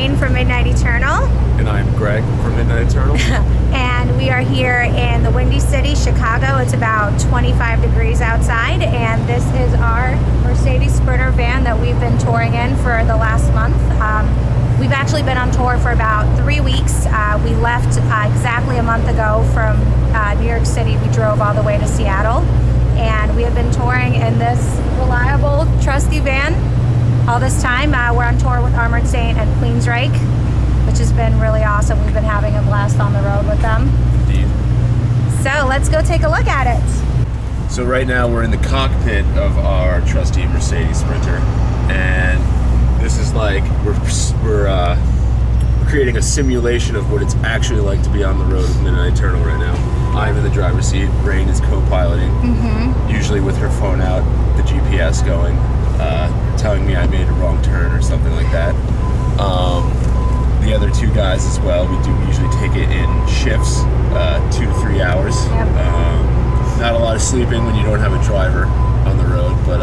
Shane from Midnight Eternal. And I'm Greg from Midnight Eternal. And we are here in the Windy City, Chicago. It's about 25 degrees outside, and this is our Mercedes Sprinter van that we've been touring in for the last month. We've actually been on tour for about 3 weeks. We left exactly a month ago from New York City. We drove all the way to Seattle, and we have been touring in this reliable, trusty van all this time. We're on tour with Armored Saint and Queensryche, which has been really awesome. We've been having a blast on the road with them. Indeed. So let's go take a look at it. So right now we're in the cockpit of our trusty Mercedes Sprinter, and this is like we're creating a simulation of what it's actually like to be on the road with Midnight Eternal right now. I'm in the driver's seat. Rain is co-piloting, usually with her phone out, the GPS going, telling me I made a wrong turn or something like that. The other two guys as well. We do usually take it in shifts, 2 to 3 hours. Yep. Not a lot of sleeping when you don't have a driver on the road, but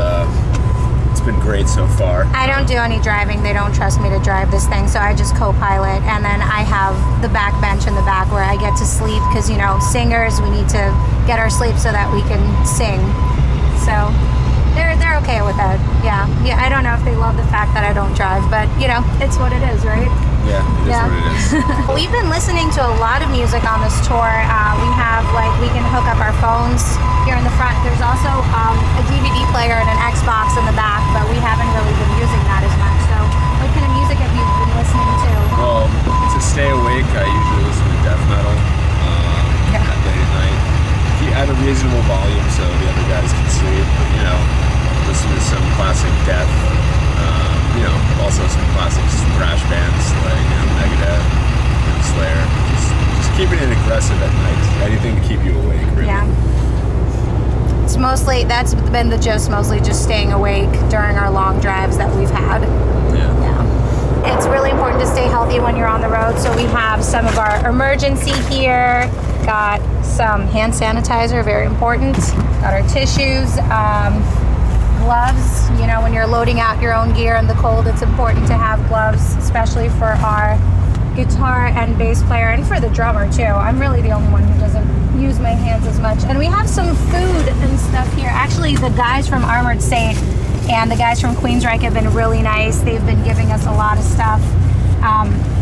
it's been great so far. I don't do any driving. They don't trust me to drive this thing, so I just co-pilot, and then I have the back bench in the back where I get to sleep because, you know, singers, we need to get our sleep so that we can sing. So they're okay with that. Yeah. I don't know if they love the fact that I don't drive, but you know, it's what it is, right? Yeah, it is what it is. We've been listening to a lot of music on this tour. We have, like, we can hook up our phones here in the front. There's also a DVD player and an Xbox in the back, but we haven't really been using that as much. So what kind of music have you been listening to? Well, to stay awake, I usually listen to death metal at late at night. At a reasonable volume so the other guys can sleep, but, you know, listen to some classic death. You know, also some classic thrash bands like, you know, Megadeth, Slayer. Just keeping it aggressive at night. Anything to keep you awake, really. Yeah. It's mostly, that's been the gist, mostly just staying awake during our long drives that we've had. Yeah. It's really important to stay healthy when you're on the road, so we have some of our emergency here. Got some hand sanitizer, very important. Got our tissues. Gloves, you know, when you're loading out your own gear in the cold, it's important to have gloves, especially for our guitar and bass player, and for the drummer too. I'm really the only one who doesn't use my hands as much. And we have some food and stuff here. Actually, the guys from Armored Saint and the guys from Queensryche have been really nice. They've been giving us a lot of stuff.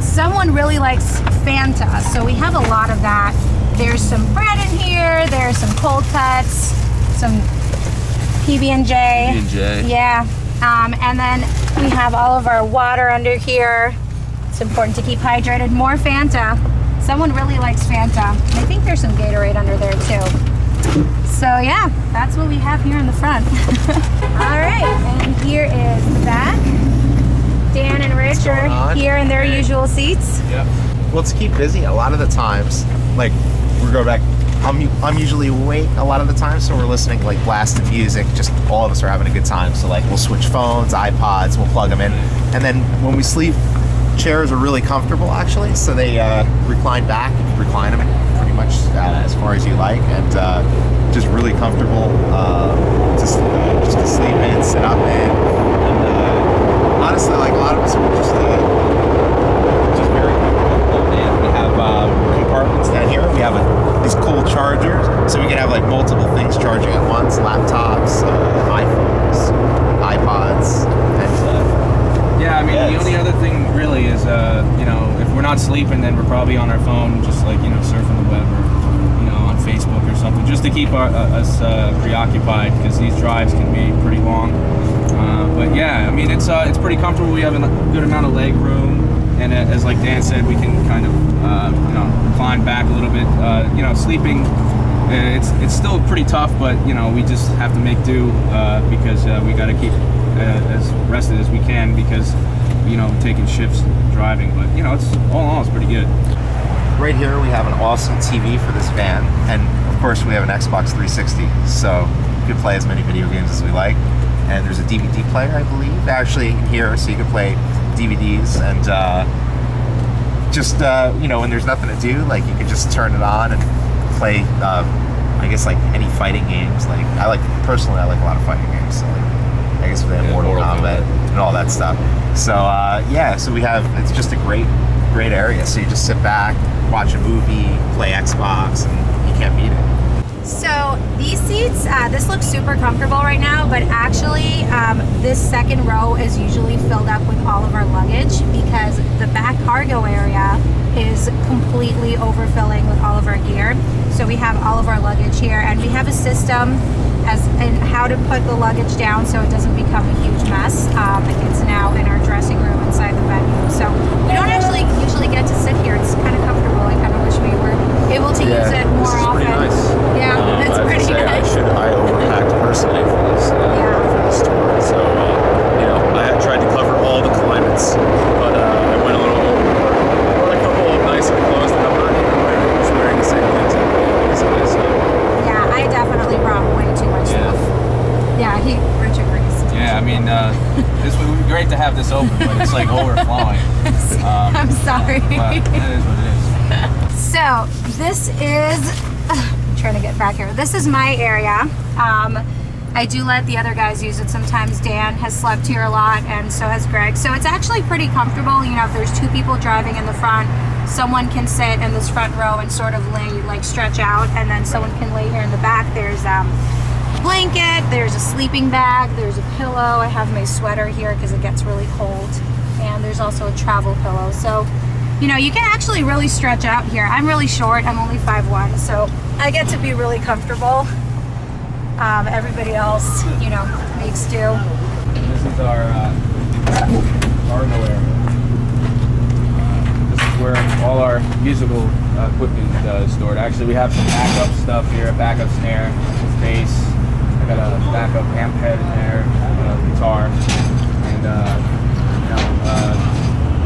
Someone really likes Fanta, so we have a lot of that. There's some bread in here, there's some cold cuts, some PB&J. Yeah. And then we have all of our water under here. It's important to keep hydrated. More Fanta. Someone really likes Fanta. I think there's some Gatorade under there too. So yeah, that's what we have here in the front. All right, and here is the back. Dan and Rich are here in their usual seats. Yep. Well, to keep busy, a lot of the times, like, we're going back, I'm usually awake a lot of the time, so we're listening like blasted music. Just all of us are having a good time. So like we'll switch phones, iPods, we'll plug them in, and then when we sleep, chairs are really comfortable actually. So they recline back. You can recline them pretty much as far as you like, and just really comfortable just to sleep in, sit up in. And honestly, like a lot of us are just very comfortable. And we have compartments down here. We have these cool chargers, so we can have like multiple things charging at once: laptops, iPhones, iPods, and yeah. I mean, the only other thing really is, you know, if we're not sleeping, then we're probably on our phone, just like, you know, surfing the web or, you know, on Facebook or something, just to keep us preoccupied, because these drives can be pretty long. But yeah, I mean, it's pretty comfortable. We have a good amount of leg room. And as like Dan said, we can kind of, you know, recline back a little bit. You know, sleeping, it's still pretty tough, but, you know, we just have to make do because we got to keep as rested as we can because, you know, taking shifts driving. But, you know, it's all in all, it's pretty good. Right here, we have an awesome TV for this van. And, of course, we have an Xbox 360. So we can play as many video games as we like. And there's a DVD player, I believe, actually here, so you can play DVDs and just you know, when there's nothing to do, like you can just turn it on and play I guess like any fighting games. Like personally I like a lot of fighting games, so like I guess for the Mortal Kombat and all that stuff. So so we have, it's just a great area. So you just sit back, watch a movie, play Xbox, and you can't beat it. So these seats, this looks super comfortable right now, but actually this second row is usually filled up with all of our luggage because the back cargo area is completely overfilling with all of our gear. So we have all of our luggage here, and we have a system as in how to put the luggage down so it doesn't become a huge mess. It's now in our dressing room inside the venue. So we don't actually usually get to sit here. It's kind of comfortable. I kind of wish we were able to use it more often. Pretty nice. Yeah, it's pretty nice. I overpacked personally for this tour. So I had tried to cover all the climates, but I went a little overboard. Brought a couple of nicer clothes that I'm not even wearing. I'm just wearing the same things every day. So yeah, I definitely brought way too much stuff. Yeah, Rich agrees. Yeah, I mean, this would be great to have this open, but it's like overflowing. I'm sorry. But it is what it is. So this is, I'm trying to get back here. This is my area. I do let the other guys use it sometimes. Dan has slept here a lot, and so has Greg. So it's actually pretty comfortable. You know, if there's two people driving in the front, someone can sit in this front row and sort of stretch out, and then someone can lay here in the back. There's a blanket, there's a sleeping bag, there's a pillow. I have my sweater here because it gets really cold, and there's also a travel pillow. So you can actually really stretch out here. I'm really short. I'm only 5'1", so I get to be really comfortable. Everybody else, makes do. This is our cargo area. This is where all our musical equipment is stored. Actually, we have some backup stuff here, a backup snare, bass. I got a backup amp head in there, a guitar, and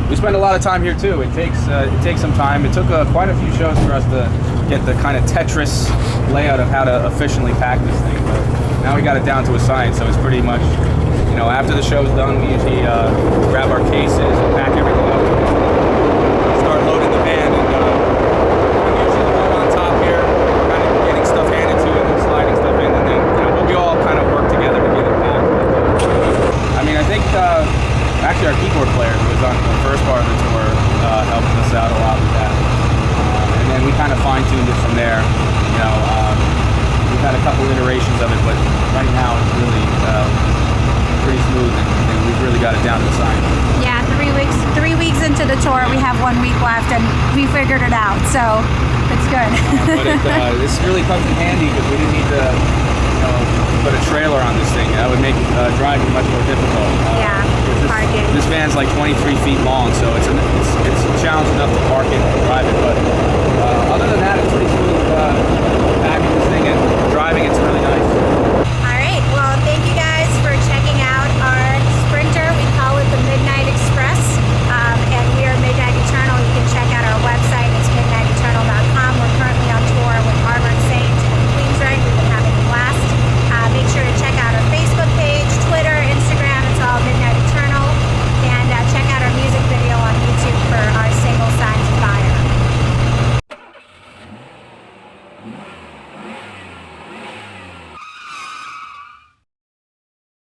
we spend a lot of time here too. It takes some time. It took quite a few shows for us to get the kind of Tetris layout of how to efficiently pack this thing. But now we got it down to a science, so it's pretty much, after the show's done, we usually grab our cases and pack everything up, start loading the van, and usually the one on top here, kind of getting stuff handed to it and sliding stuff in, and then we all kind of work together to get it packed. I think actually our keyboard player who was on the first part of the tour helped us out a lot with that, and then we kind of fine-tuned it from there. We've had a couple iterations of it, but right now it's really pretty smooth, and we've really got it down to the science. Yeah, 3 weeks into the tour, we have 1 week left, and we figured it out, so it's good. But this really comes in handy because we didn't need to put a trailer on this thing. That would make driving much more difficult. Yeah, parking. This van's like 23 feet long, so it's a challenge enough to park it